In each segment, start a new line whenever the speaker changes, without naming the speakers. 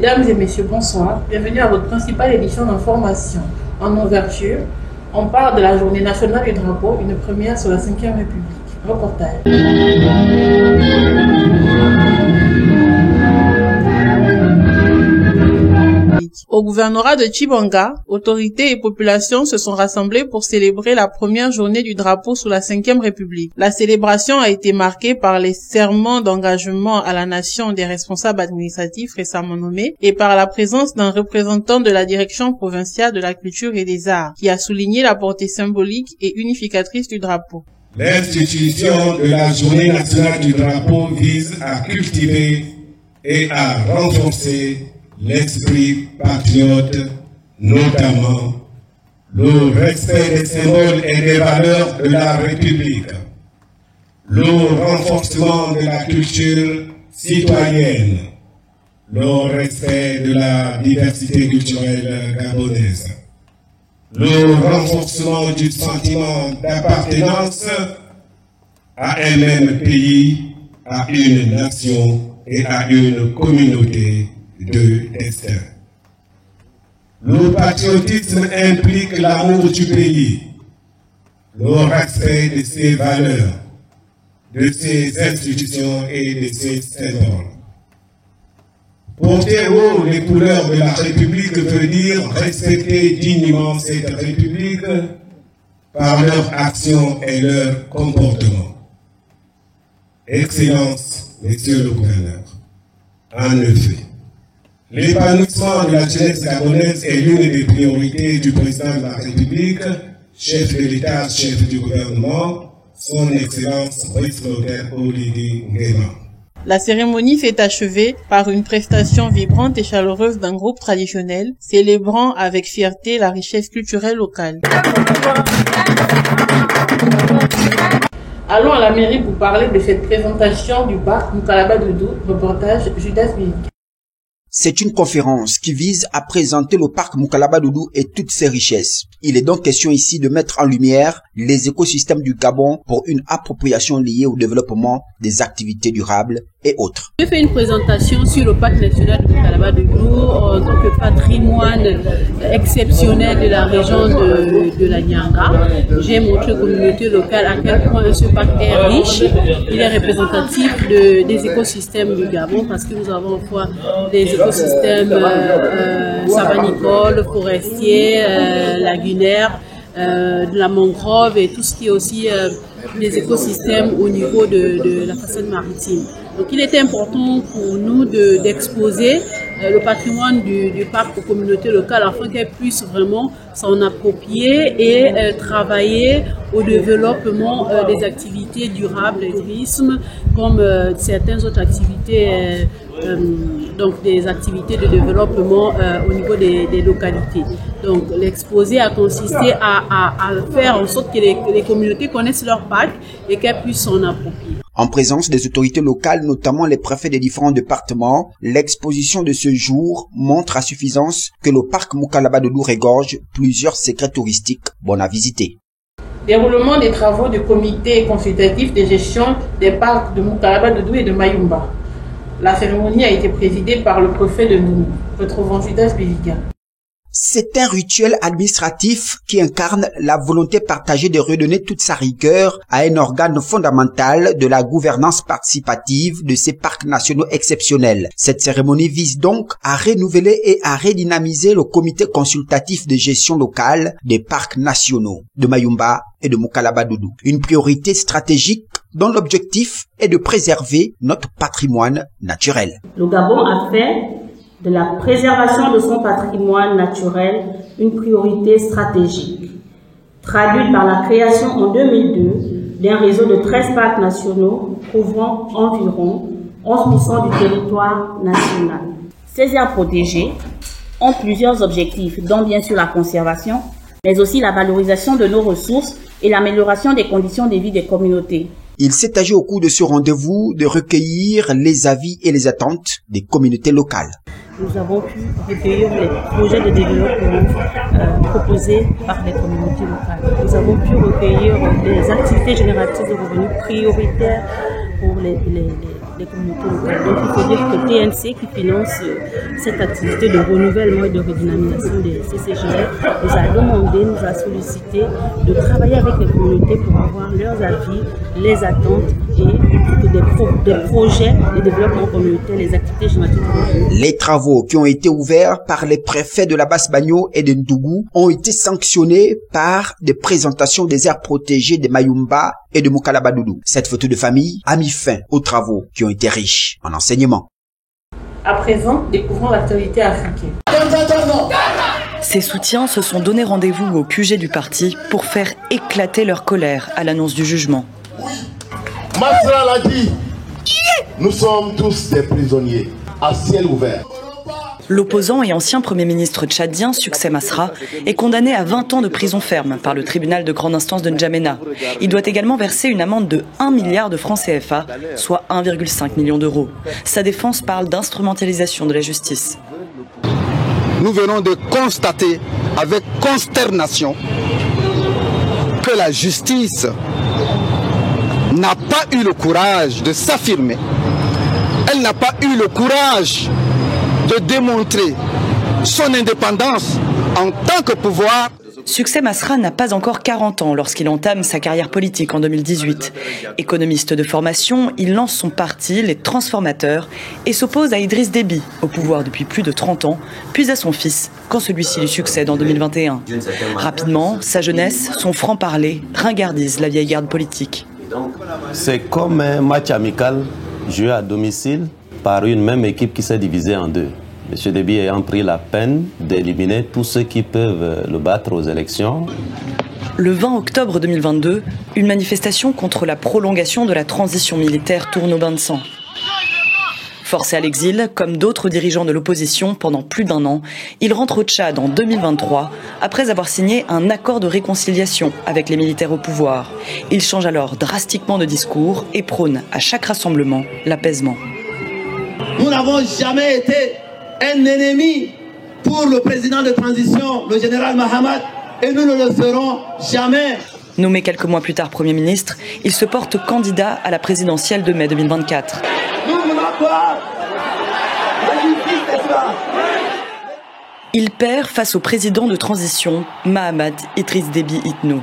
Mesdames et messieurs, bonsoir. Bienvenue à votre principale édition d'information. En ouverture, on parle de la journée nationale du drapeau, une première sur la 5e République. Reportage. Au gouvernorat de Tchibanga, autorités et populations se sont rassemblées pour célébrer la première journée du drapeau sous la 5e République. La célébration a été marquée par les serments d'engagement à la nation des responsables administratifs récemment nommés et par la présence d'un représentant de la direction provinciale de la culture et des arts qui a souligné la portée symbolique et unificatrice du drapeau.
L'institution de la journée nationale du drapeau vise à cultiver et à renforcer l'esprit patriote, notamment le respect des symboles et des valeurs de la République, le renforcement de la culture citoyenne, le respect de la diversité culturelle gabonaise, le renforcement du sentiment d'appartenance à un même pays, à une nation et à une communauté de destin. Le patriotisme implique l'amour du pays, le respect de ses valeurs, de ses institutions et de ses symboles. Porter haut les couleurs de la République veut dire respecter dignement cette République par leur action et leur comportement. Excellence, Monsieur le Gouverneur, en effet, l'épanouissement de la jeunesse gabonaise est l'une des priorités du président de la République, chef de l'État, chef du gouvernement, son Excellence Brice Clotaire Oligui Nguema.
La cérémonie s'est achevée par une prestation vibrante et chaleureuse d'un groupe traditionnel, célébrant avec fierté la richesse culturelle locale. Allons à la mairie pour parler de cette présentation du parc Mukalaba Doudou, reportage Judas Bilik.
C'est une conférence qui vise à présenter le parc Mukalaba Doudou et toutes ses richesses. Il est donc question ici de mettre en lumière les écosystèmes du Gabon pour une appropriation liée au développement des activités durables et autres.
J'ai fait une présentation sur le parc national de Mukalaba Doudou en tant que patrimoine exceptionnel de la région de la Nyanga. J'ai montré aux communautés locales à quel point ce parc est riche. Il est représentatif des écosystèmes du Gabon parce que nous avons à fois des écosystèmes savanicoles, forestiers, lagunaires, de la mangrove et tout ce qui est aussi les écosystèmes au niveau de la façade maritime. Donc il était important pour nous d'exposer le patrimoine du parc aux communautés locales afin qu'elles puissent vraiment s'en approprier et travailler au développement des activités durables, le tourisme, comme certaines autres activités, donc des activités de développement au niveau des localités. Donc l'exposé a consisté à faire en sorte que les communautés connaissent leur parc et qu'elles puissent s'en approprier.
En présence des autorités locales, notamment les préfets des différents départements, l'exposition de ce jour montre à suffisance que le parc Mukalaba Doudou regorge plusieurs secrets touristiques bon à visiter.
Déroulement des travaux du comité consultatif de gestion des parcs de Mukalaba Doudou et de Mayumba. La cérémonie a été présidée par le préfet de Noumou. Retrouvons Judas Bilik.
C'est un rituel administratif qui incarne la volonté partagée de redonner toute sa rigueur à un organe fondamental de la gouvernance participative de ces parcs nationaux exceptionnels. Cette cérémonie vise donc à renouveler et à redynamiser le comité consultatif de gestion locale des parcs nationaux de Mayumba et de Mukalaba Doudou. Une priorité stratégique dont l'objectif est de préserver notre patrimoine naturel.
Le Gabon a fait de la préservation de son patrimoine naturel une priorité stratégique, traduite par la création en 2002 d'un réseau de 13 parcs nationaux couvrant environ 11% du territoire national. Ces aires protégées ont plusieurs objectifs, dont bien sûr la conservation, mais aussi la valorisation de nos ressources et l'amélioration des conditions de vie des communautés.
Il s'est agi au cours de ce rendez-vous de recueillir les avis et les attentes des communautés locales.
Nous avons pu recueillir les projets de développement proposés par les communautés locales. Nous avons pu recueillir les activités génératives de revenus prioritaires pour des communautés locales. Donc il faut dire que TNC, qui finance cette activité de renouvellement et de redynamisation des CCGF, nous a demandé, nous a sollicité de travailler avec les communautés pour avoir leurs avis, les attentes et des projets de développement communautaire, les activités schématiques.
Les travaux qui ont été ouverts par les préfets de la Basse-Bagno et de Ndougou ont été sanctionnés par des présentations des aires protégées de Mayumba et de Mokalabadoudou. Cette photo de famille a mis fin aux travaux qui ont été riches en enseignement.
À présent, découvrons l'actualité africaine.
Ces soutiens se sont donné rendez-vous au QG du parti pour faire éclater leur colère à l'annonce du jugement.
Masra l'a dit, nous sommes tous des prisonniers à ciel ouvert.
L'opposant et ancien Premier ministre tchadien, Succès Masra, est condamné à 20 ans de prison ferme par le tribunal de grande instance de N'Djamena. Il doit également verser une amende de 1 milliard de francs CFA, soit 1,5 million d'euros. Sa défense parle d'instrumentalisation de la justice.
Nous venons de constater avec consternation que la justice n'a pas eu le courage de s'affirmer. Elle n'a pas eu le courage de démontrer son indépendance en tant que pouvoir.
Succès Masra n'a pas encore 40 ans lorsqu'il entame sa carrière politique en 2018. Économiste de formation, il lance son parti, les Transformateurs, et s'oppose à Idriss Déby, au pouvoir depuis plus de 30 ans, puis à son fils, quand celui-ci lui succède en 2021. Rapidement, sa jeunesse, son franc-parler, ringardise la vieille garde politique.
C'est comme un match amical joué à domicile par une même équipe qui s'est divisée en deux. M. Déby ayant pris la peine d'éliminer tous ceux qui peuvent le battre aux élections.
Le 20 octobre 2022, une manifestation contre la prolongation de la transition militaire tourne au bain de sang. Forcé à l'exil, comme d'autres dirigeants de l'opposition pendant plus d'1 an, il rentre au Tchad en 2023, après avoir signé un accord de réconciliation avec les militaires au pouvoir. Il change alors drastiquement de discours et prône à chaque rassemblement l'apaisement.
Nous n'avons jamais été un ennemi pour le président de transition, le général Mahamat, et nous ne le serons jamais.
Nommé quelques mois plus tard Premier ministre, il se porte candidat à la présidentielle de mai 2024. Il perd face au président de transition, Mahamat Idriss Déby Itno.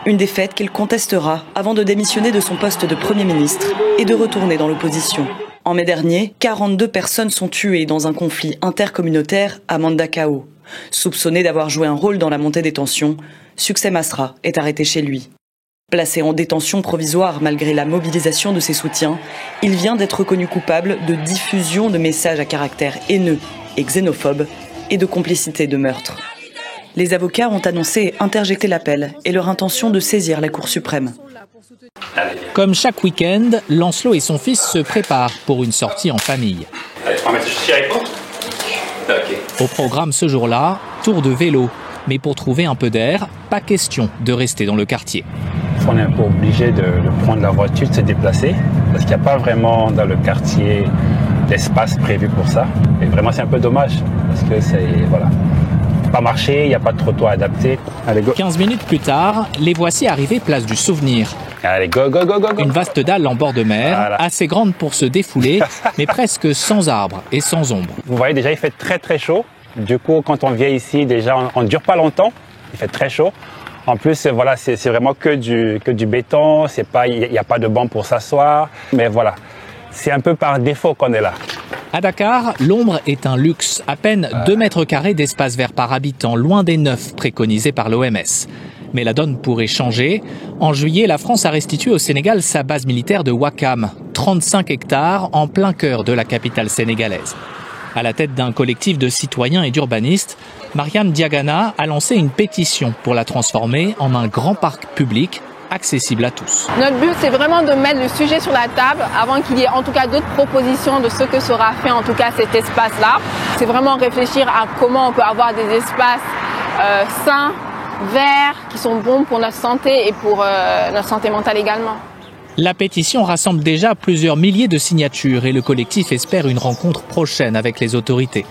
Une défaite qu'il contestera avant de démissionner de son poste de Premier ministre et de retourner dans l'opposition. En mai dernier, 42 personnes sont tuées dans un conflit intercommunautaire à Mandakao. Soupçonné d'avoir joué un rôle dans la montée des tensions, Succès Masra est arrêté chez lui. Placé en détention provisoire malgré la mobilisation de ses soutiens, il vient d'être reconnu coupable de diffusion de messages à caractère haineux et xénophobe et de complicité de meurtre. Les avocats ont annoncé interjecter l'appel et leur intention de saisir la Cour suprême.
Comme chaque week-end, Lancelot et son fils se préparent pour une sortie en famille. Au programme ce jour-là, tour de vélo. Mais pour trouver un peu d'air, pas question de rester dans le quartier.
On est un peu obligé de prendre la voiture, de se déplacer, parce qu'il n'y a pas vraiment dans le quartier d'espace prévu pour ça. Et vraiment, c'est un peu dommage, parce que c'est, voilà, pas marcher, il n'y a pas de trottoir adapté. Allez, go.
15 minutes plus tard, les voici arrivés place du Souvenir.
Allez, go, go, go, go, go.
Une vaste dalle en bord de mer, voilà, assez grande pour se défouler, mais presque sans arbres et sans ombre.
Vous voyez, déjà, il fait très très chaud. Du coup, quand on vient ici, déjà, on ne dure pas longtemps. Il fait très chaud. En plus, voilà, c'est vraiment que du béton. Il n'y a pas de banc pour s'asseoir. Mais voilà, c'est un peu par défaut qu'on est là.
À Dakar, l'ombre est un luxe. À peine 2 mètres carrés d'espace vert par habitant, loin des 9 préconisés par l'OMS. Mais la donne pourrait changer. En juillet, la France a restitué au Sénégal sa base militaire de Ouakam, 35 hectares en plein cœur de la capitale sénégalaise. À la tête d'un collectif de citoyens et d'urbanistes, Mariam Diagana a lancé une pétition pour la transformer en un grand parc public accessible à tous.
Notre but, c'est vraiment de mettre le sujet sur la table avant qu'il y ait en tout cas d'autres propositions de ce que sera fait en tout cas cet espace-là. C'est vraiment réfléchir à comment on peut avoir des espaces sains, verts, qui sont bons pour notre santé et pour notre santé mentale également.
La pétition rassemble déjà plusieurs milliers de signatures et le collectif espère une rencontre prochaine avec les autorités.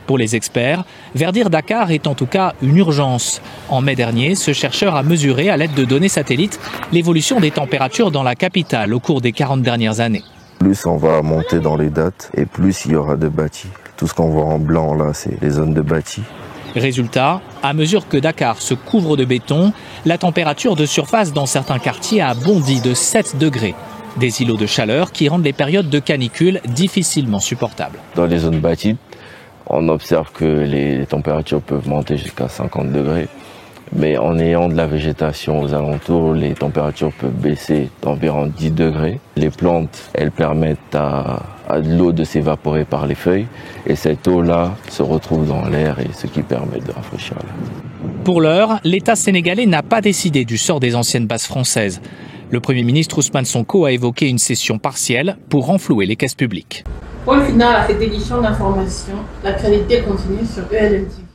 Pour les experts, verdir Dakar est en tout cas une urgence. En mai dernier, ce chercheur a mesuré à l'aide de données satellites l'évolution des températures dans la capitale au cours des 40 dernières années.
Plus on va monter dans les dates et plus il y aura de bâtis. Tout ce qu'on voit en blanc là, c'est les zones de bâtis.
Résultat, à mesure que Dakar se couvre de béton, la température de surface dans certains quartiers a bondi de 7 degrés. Des îlots de chaleur qui rendent les périodes de canicule difficilement supportables.
Dans les zones bâties, on observe que les températures peuvent monter jusqu'à 50 degrés. Mais en ayant de la végétation aux alentours, les températures peuvent baisser d'environ 10 degrés. Les plantes, elles permettent à de l'eau de s'évaporer par les feuilles. Et cette eau-là se retrouve dans l'air et ce qui permet de rafraîchir l'air.
Pour l'heure, l'État sénégalais n'a pas décidé du sort des anciennes bases françaises. Le Premier ministre Ousmane Sonko a évoqué une session partielle pour renflouer les caisses publiques.
Point final à cette édition d'information. La qualité continue sur ELM TV.